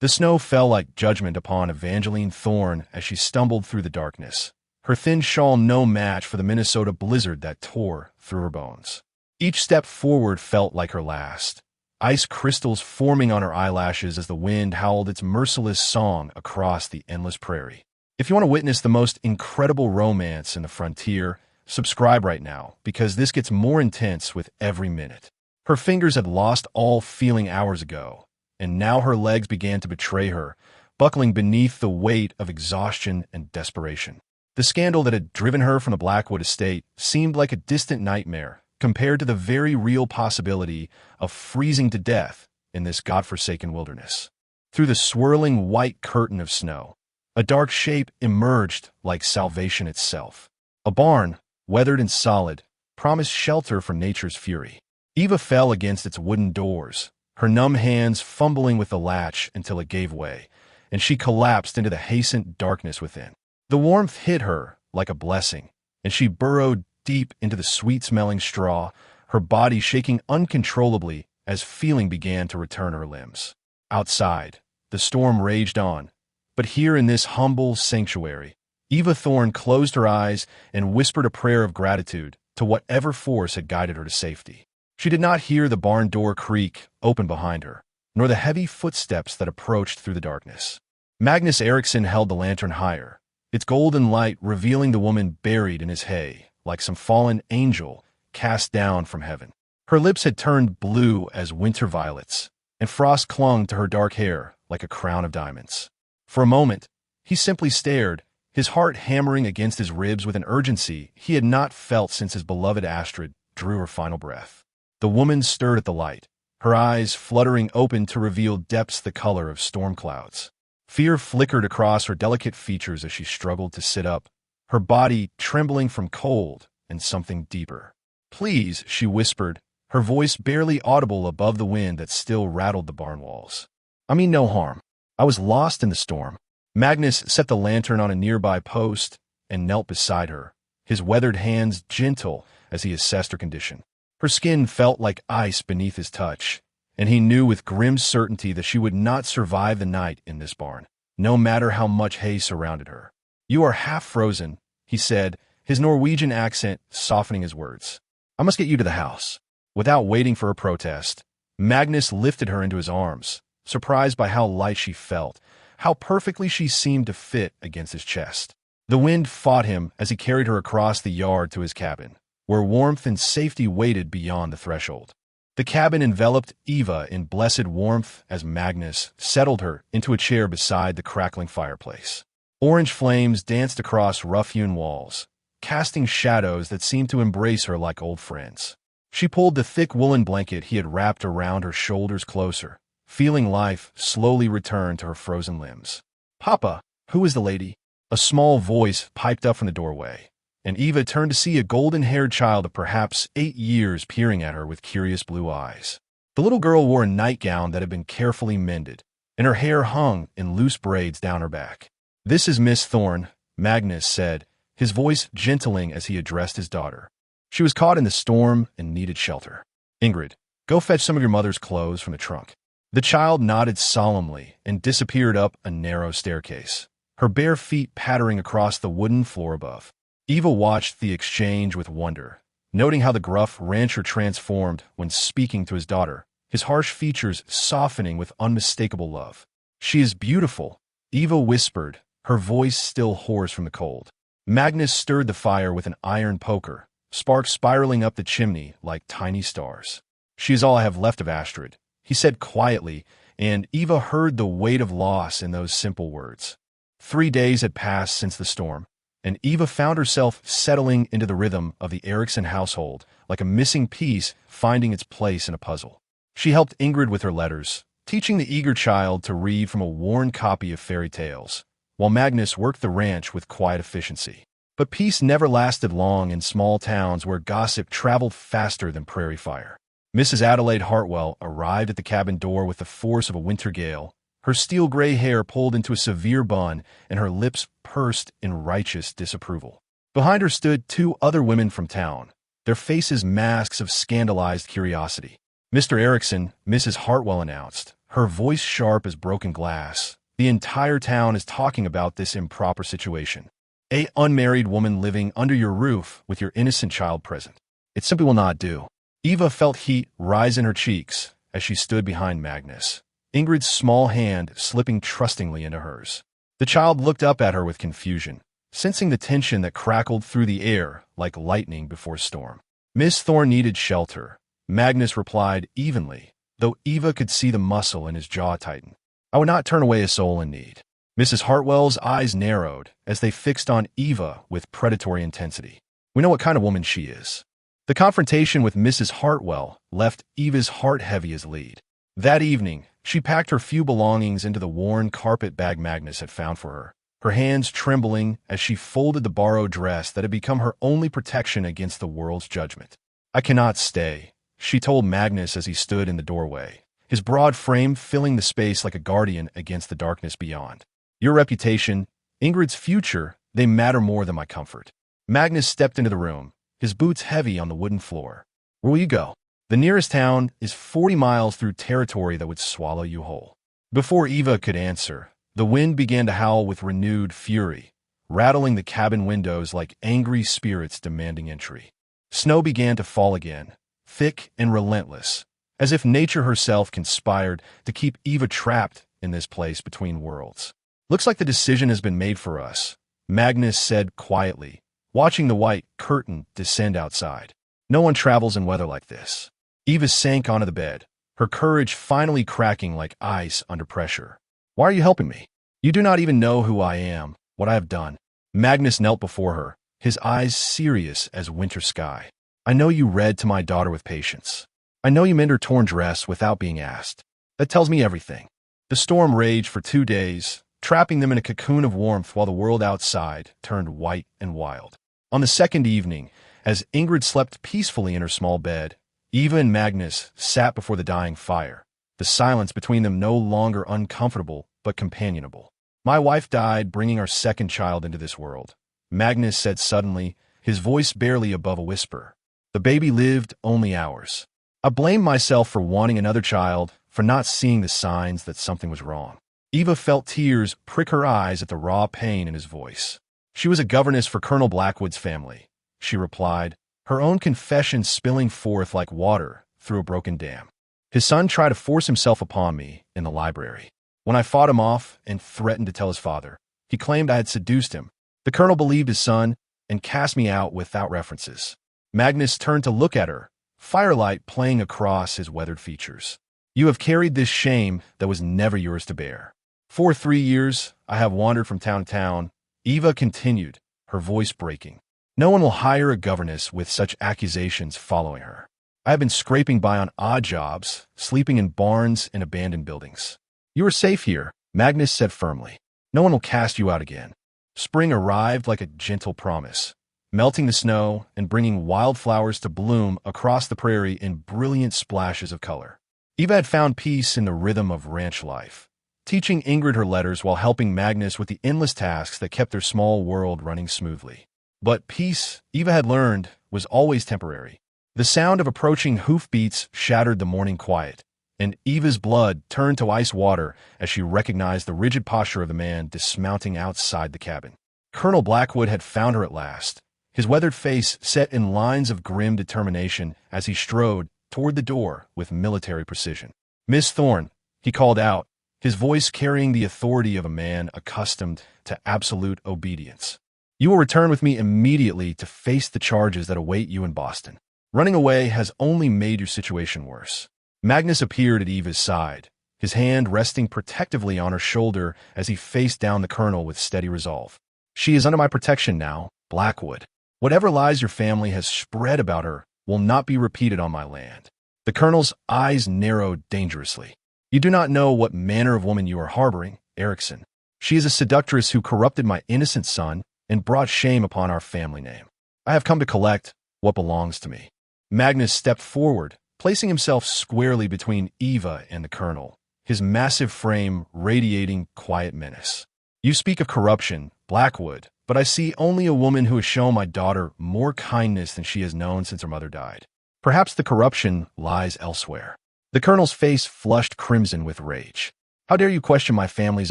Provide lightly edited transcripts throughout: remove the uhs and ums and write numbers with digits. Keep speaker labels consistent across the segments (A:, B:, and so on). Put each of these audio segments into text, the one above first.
A: The snow fell like judgment upon Evangeline Thorne as she stumbled through the darkness, her thin shawl no match for the Minnesota blizzard that tore through her bones. Each step forward felt like her last, ice crystals forming on her eyelashes as the wind howled its merciless song across the endless prairie. If you want to witness the most incredible romance in the frontier, subscribe right now, because this gets more intense with every minute. Her fingers had lost all feeling hours ago, and now her legs began to betray her, buckling beneath the weight of exhaustion and desperation. The scandal that had driven her from the Blackwood estate seemed like a distant nightmare compared to the very real possibility of freezing to death in this godforsaken wilderness. Through the swirling white curtain of snow, a dark shape emerged like salvation itself. A barn, weathered and solid, promised shelter from nature's fury. Eva fell against its wooden doors, her numb hands fumbling with the latch until it gave way, and she collapsed into the hastened darkness within. The warmth hit her like a blessing, and she burrowed deep into the sweet-smelling straw, her body shaking uncontrollably as feeling began to return her limbs. Outside, the storm raged on, but here in this humble sanctuary, Eva Thorne closed her eyes and whispered a prayer of gratitude to whatever force had guided her to safety. She did not hear the barn door creak open behind her, nor the heavy footsteps that approached through the darkness. Magnus Eriksson held the lantern higher, its golden light revealing the woman buried in his hay, like some fallen angel cast down from heaven. Her lips had turned blue as winter violets, and frost clung to her dark hair like a crown of diamonds. For a moment, he simply stared, his heart hammering against his ribs with an urgency he had not felt since his beloved Astrid drew her final breath. The woman stirred at the light, her eyes fluttering open to reveal depths the color of storm clouds. Fear flickered across her delicate features as she struggled to sit up, her body trembling from cold and something deeper. "Please," she whispered, her voice barely audible above the wind that still rattled the barn walls. "I mean no harm. I was lost in the storm." Magnus set the lantern on a nearby post and knelt beside her, his weathered hands gentle as he assessed her condition. Her skin felt like ice beneath his touch, and he knew with grim certainty that she would not survive the night in this barn, no matter how much hay surrounded her. "You are half frozen," he said, his Norwegian accent softening his words. "I must get you to the house." Without waiting for a protest, Magnus lifted her into his arms, surprised by how light she felt, how perfectly she seemed to fit against his chest. The wind fought him as he carried her across the yard to his cabin, where warmth and safety waited beyond the threshold. The cabin enveloped Eva in blessed warmth as Magnus settled her into a chair beside the crackling fireplace. Orange flames danced across rough-hewn walls, casting shadows that seemed to embrace her like old friends. She pulled the thick woolen blanket he had wrapped around her shoulders closer, feeling life slowly return to her frozen limbs. "Papa, who is the lady?" A small voice piped up from the doorway, and Eva turned to see a golden-haired child of perhaps 8 years peering at her with curious blue eyes. The little girl wore a nightgown that had been carefully mended, and her hair hung in loose braids down her back. "This is Miss Thorne," Magnus said, his voice gentling as he addressed his daughter. She was caught in the storm and needed shelter. "Ingrid, go fetch some of your mother's clothes from the trunk." The child nodded solemnly and disappeared up a narrow staircase, her bare feet pattering across the wooden floor above. Eva watched the exchange with wonder, noting how the gruff rancher transformed when speaking to his daughter, his harsh features softening with unmistakable love. "She is beautiful," Eva whispered, her voice still hoarse from the cold. Magnus stirred the fire with an iron poker, sparks spiraling up the chimney like tiny stars. "She is all I have left of Astrid," he said quietly, and Eva heard the weight of loss in those simple words. 3 days had passed since the storm, and Eva found herself settling into the rhythm of the Eriksson household, like a missing piece finding its place in a puzzle. She helped Ingrid with her letters, teaching the eager child to read from a worn copy of fairy tales, while Magnus worked the ranch with quiet efficiency. But peace never lasted long in small towns where gossip traveled faster than prairie fire. Mrs. Adelaide Hartwell arrived at the cabin door with the force of a winter gale, her steel-gray hair pulled into a severe bun and her lips pursed in righteous disapproval. Behind her stood 2 other women from town, their faces masks of scandalized curiosity. "Mr. Eriksson," Mrs. Hartwell announced, her voice sharp as broken glass. The entire town is talking about this improper situation. A unmarried woman living under your roof with your innocent child present. It simply will not do. Eva felt heat rise in her cheeks as she stood behind Magnus, Ingrid's small hand slipping trustingly into hers. The child looked up at her with confusion, sensing the tension that crackled through the air like lightning before a storm. Miss Thorne needed shelter, Magnus replied evenly, though Eva could see the muscle in his jaw tighten. I would not turn away a soul in need. Mrs. Hartwell's eyes narrowed as they fixed on Eva with predatory intensity. We know what kind of woman she is. The confrontation with Mrs. Hartwell left Eva's heart heavy as lead. That evening, she packed her few belongings into the worn carpet bag Magnus had found for her, her hands trembling as she folded the borrowed dress that had become her only protection against the world's judgment. I cannot stay, she told Magnus as he stood in the doorway, his broad frame filling the space like a guardian against the darkness beyond. Your reputation, Ingrid's future, they matter more than my comfort. Magnus stepped into the room, his boots heavy on the wooden floor. Where will you go? The nearest town is 40 miles through territory that would swallow you whole. Before Eva could answer, the wind began to howl with renewed fury, rattling the cabin windows like angry spirits demanding entry. Snow began to fall again, thick and relentless, as if nature herself conspired to keep Eva trapped in this place between worlds. Looks like the decision has been made for us, Magnus said quietly, watching the white curtain descend outside. No one travels in weather like this. Eva sank onto the bed, her courage finally cracking like ice under pressure. Why are you helping me? You do not even know who I am, what I have done. Magnus knelt before her, his eyes serious as winter sky. I know you read to my daughter with patience. I know you mend her torn dress without being asked. That tells me everything. The storm raged for 2 days, trapping them in a cocoon of warmth while the world outside turned white and wild. On the second evening, as Ingrid slept peacefully in her small bed, Eva and Magnus sat before the dying fire, the silence between them no longer uncomfortable but companionable. My wife died bringing our second child into this world, Magnus said suddenly, his voice barely above a whisper. The baby lived only hours. I blamed myself for wanting another child, for not seeing the signs that something was wrong. Eva felt tears prick her eyes at the raw pain in his voice. She was a governess for Colonel Blackwood's family, she replied, her own confession spilling forth like water through a broken dam. His son tried to force himself upon me in the library. When I fought him off and threatened to tell his father, he claimed I had seduced him. The colonel believed his son and cast me out without references. Magnus turned to look at her, firelight playing across his weathered features. You have carried this shame that was never yours to bear. For 3 years, I have wandered from town to town, Eva continued, her voice breaking. No one will hire a governess with such accusations following her. I have been scraping by on odd jobs, sleeping in barns and abandoned buildings. You are safe here, Magnus said firmly. No one will cast you out again. Spring arrived like a gentle promise, melting the snow and bringing wildflowers to bloom across the prairie in brilliant splashes of color. Eva had found peace in the rhythm of ranch life, teaching Ingrid her letters while helping Magnus with the endless tasks that kept their small world running smoothly. But peace, Eva had learned, was always temporary. The sound of approaching hoofbeats shattered the morning quiet, and Eva's blood turned to ice water as she recognized the rigid posture of the man dismounting outside the cabin. Colonel Blackwood had found her at last, his weathered face set in lines of grim determination as he strode toward the door with military precision. Miss Thorne, he called out, his voice carrying the authority of a man accustomed to absolute obedience. You will return with me immediately to face the charges that await you in Boston. Running away has only made your situation worse. Magnus appeared at Eva's side, his hand resting protectively on her shoulder as he faced down the colonel with steady resolve. She is under my protection now, Blackwood. Whatever lies your family has spread about her will not be repeated on my land. The colonel's eyes narrowed dangerously. You do not know what manner of woman you are harboring, Erickson. She is a seductress who corrupted my innocent son and brought shame upon our family name. I have come to collect what belongs to me. Magnus stepped forward, placing himself squarely between Eva and the colonel, his massive frame radiating quiet menace. You speak of corruption, Blackwood, but I see only a woman who has shown my daughter more kindness than she has known since her mother died. Perhaps the corruption lies elsewhere. The colonel's face flushed crimson with rage. How dare you question my family's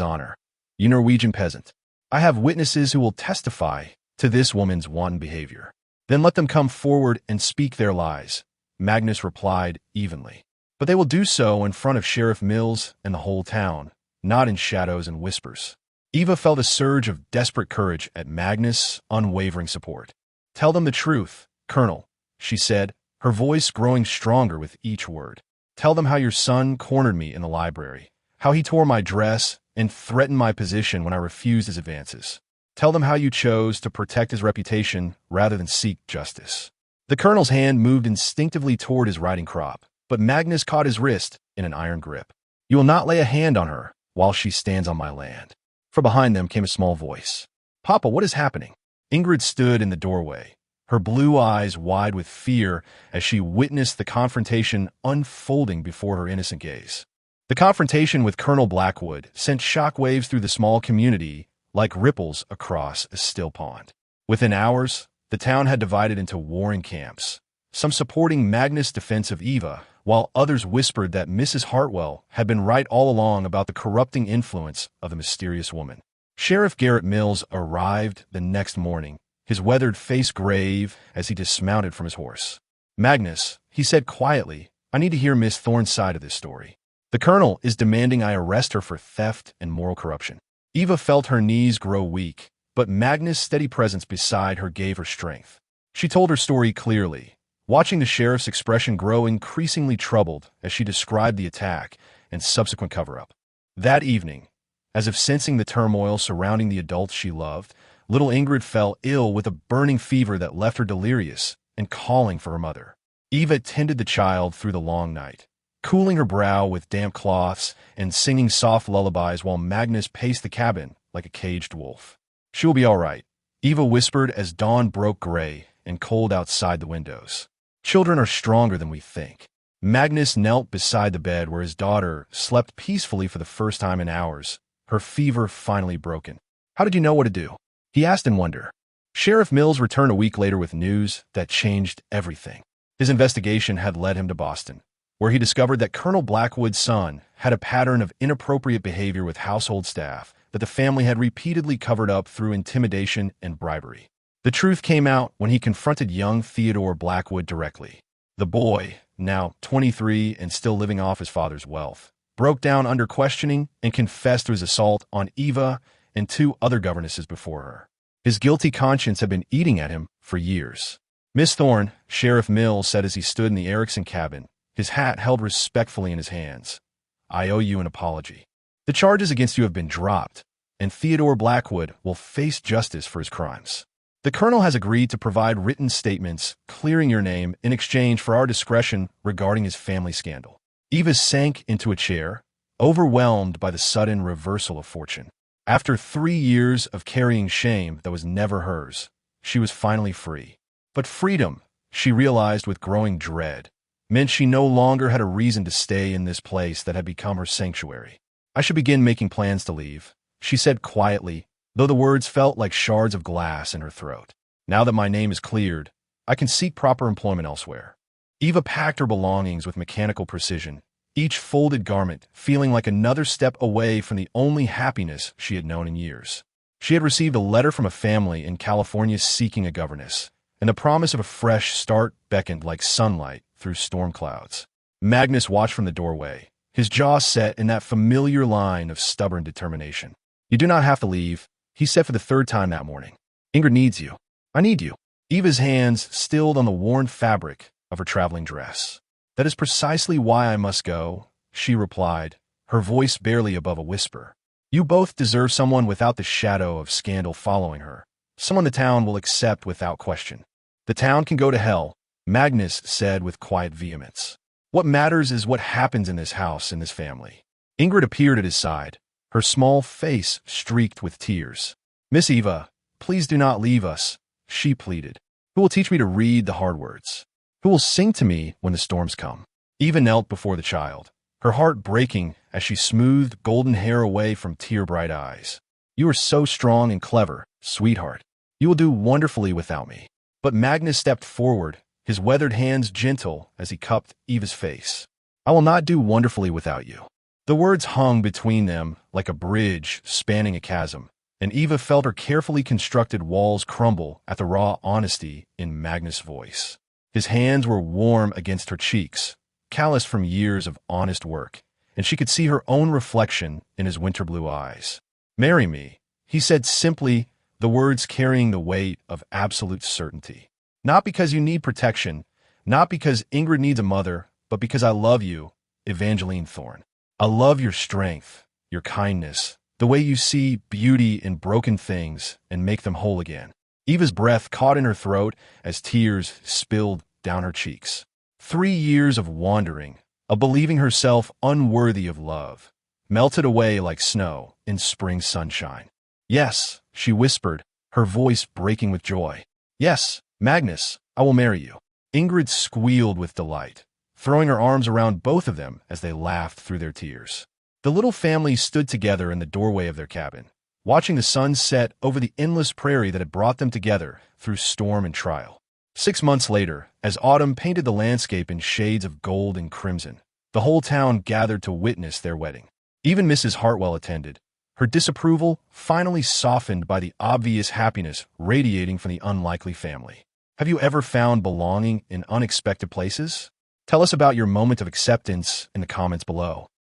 A: honor, you Norwegian peasant? I have witnesses who will testify to this woman's wanton behavior. Then let them come forward and speak their lies, Magnus replied evenly. But they will do so in front of Sheriff Mills and the whole town, not in shadows and whispers. Eva felt a surge of desperate courage at Magnus' unwavering support. Tell them the truth, Colonel, she said, her voice growing stronger with each word. Tell them how your son cornered me in the library, how he tore my dress and threatened my position when I refused his advances. Tell them how you chose to protect his reputation rather than seek justice. The colonel's hand moved instinctively toward his riding crop, but Magnus caught his wrist in an iron grip. You will not lay a hand on her while she stands on my land. From behind them came a small voice. Papa, what is happening? Ingrid stood in the doorway, her blue eyes wide with fear as she witnessed the confrontation unfolding before her innocent gaze. The confrontation with Colonel Blackwood sent shockwaves through the small community like ripples across a still pond. Within hours, the town had divided into warring camps, some supporting Magnus' defense of Eva, while others whispered that Mrs. Hartwell had been right all along about the corrupting influence of the mysterious woman. Sheriff Garrett Mills arrived the next morning, his weathered face grave as he dismounted from his horse. Magnus, he said quietly, I need to hear Miss Thorne's side of this story. The colonel is demanding I arrest her for theft and moral corruption. Eva felt her knees grow weak, but Magnus' steady presence beside her gave her strength. She told her story clearly, watching the sheriff's expression grow increasingly troubled as she described the attack and subsequent cover-up. That evening, as if sensing the turmoil surrounding the adults she loved, little Ingrid fell ill with a burning fever that left her delirious and calling for her mother. Eva tended the child through the long night, cooling her brow with damp cloths and singing soft lullabies while Magnus paced the cabin like a caged wolf. She will be all right, Eva whispered as dawn broke gray and cold outside the windows. Children are stronger than we think. Magnus knelt beside the bed where his daughter slept peacefully for the first time in hours, her fever finally broken. How did you know what to do? He asked in wonder. Sheriff Mills returned a week later with news that changed everything. His investigation had led him to Boston, where he discovered that Colonel Blackwood's son had a pattern of inappropriate behavior with household staff that the family had repeatedly covered up through intimidation and bribery. The truth came out when he confronted young Theodore Blackwood directly. The boy, now 23 and still living off his father's wealth, broke down under questioning and confessed to his assault on Eva and two other governesses before her. His guilty conscience had been eating at him for years. Miss Thorne, Sheriff Mills said as he stood in the Erickson cabin, his hat held respectfully in his hands. I owe you an apology. The charges against you have been dropped, and Theodore Blackwood will face justice for his crimes. The colonel has agreed to provide written statements clearing your name in exchange for our discretion regarding his family scandal. Eva sank into a chair, overwhelmed by the sudden reversal of fortune. After 3 years of carrying shame that was never hers, she was finally free. But freedom, she realized with growing dread, meant she no longer had a reason to stay in this place that had become her sanctuary. I should begin making plans to leave, she said quietly, though the words felt like shards of glass in her throat. Now that my name is cleared, I can seek proper employment elsewhere. Eva packed her belongings with mechanical precision, each folded garment feeling like another step away from the only happiness she had known in years. She had received a letter from a family in California seeking a governess, and the promise of a fresh start beckoned like sunlight through storm clouds. Magnus watched from the doorway, his jaw set in that familiar line of stubborn determination. You do not have to leave, he said for the third time that morning. Ingrid needs you. I need you. Eva's hands stilled on the worn fabric of her traveling dress. That is precisely why I must go, she replied, her voice barely above a whisper. You both deserve someone without the shadow of scandal following her, someone the town will accept without question. The town can go to hell, Magnus said with quiet vehemence. What matters is what happens in this house, in this family. Ingrid appeared at his side, her small face streaked with tears. Miss Eva, please do not leave us, she pleaded. Who will teach me to read the hard words? Who will sing to me when the storms come? Eva knelt before the child, her heart breaking as she smoothed golden hair away from tear-bright eyes. You are so strong and clever, sweetheart. You will do wonderfully without me. But Magnus stepped forward, his weathered hands gentle as he cupped Eva's face. I will not do wonderfully without you." The words hung between them like a bridge spanning a chasm, and Eva felt her carefully constructed walls crumble at the raw honesty in Magnus' voice. His hands were warm against her cheeks, calloused from years of honest work, and she could see her own reflection in his winter blue eyes. "Marry me," he said simply, the words carrying the weight of absolute certainty. "Not because you need protection, not because Ingrid needs a mother, but because I love you, Evangeline Thorne. I love your strength, your kindness, the way you see beauty in broken things and make them whole again." Eva's breath caught in her throat as tears spilled down her cheeks. 3 years of wandering, of believing herself unworthy of love, melted away like snow in spring sunshine. "Yes," she whispered, her voice breaking with joy. "Yes, Magnus, I will marry you." Ingrid squealed with delight, throwing her arms around both of them as they laughed through their tears. The little family stood together in the doorway of their cabin, watching the sun set over the endless prairie that had brought them together through storm and trial. 6 months later, as autumn painted the landscape in shades of gold and crimson, the whole town gathered to witness their wedding. Even Mrs. Hartwell attended, her disapproval finally softened by the obvious happiness radiating from the unlikely family. Have you ever found belonging in unexpected places? Tell us about your moment of acceptance in the comments below.